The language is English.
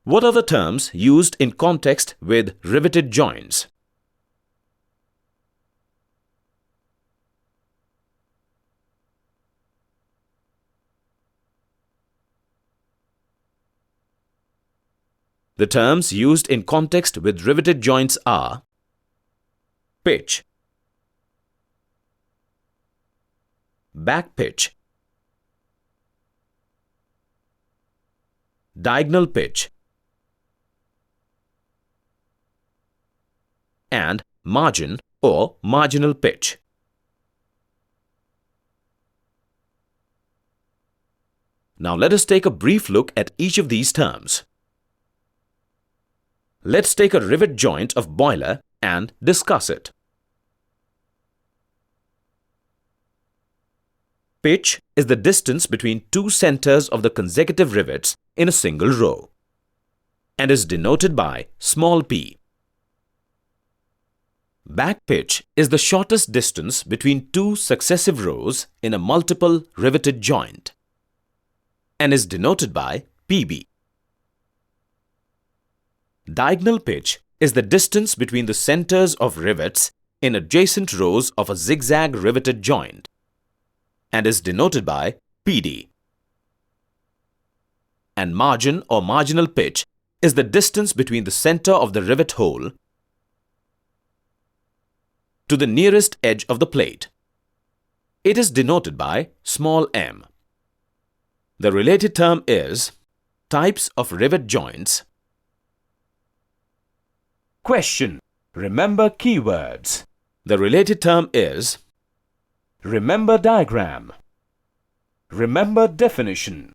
What are the terms used in context with riveted joints? The terms used in context with riveted joints are pitch, back pitch, diagonal pitch, and margin or marginal pitch. Now let us take a brief look at each of these terms. Let's take a rivet joint of boiler and discuss it. Pitch is the distance between two centers of the consecutive rivets in a single row and is denoted by small p. Back pitch is the shortest distance between two successive rows in a multiple riveted joint and is denoted by pb. Diagonal pitch is the distance between the centers of rivets in adjacent rows of a zigzag riveted joint and is denoted by PD. And margin or marginal pitch is the distance between the center of the rivet hole to the nearest edge of the plate. It is denoted by small m. The related term is types of rivet joints. Question. Remember keywords. The related term is remember diagram, remember definition,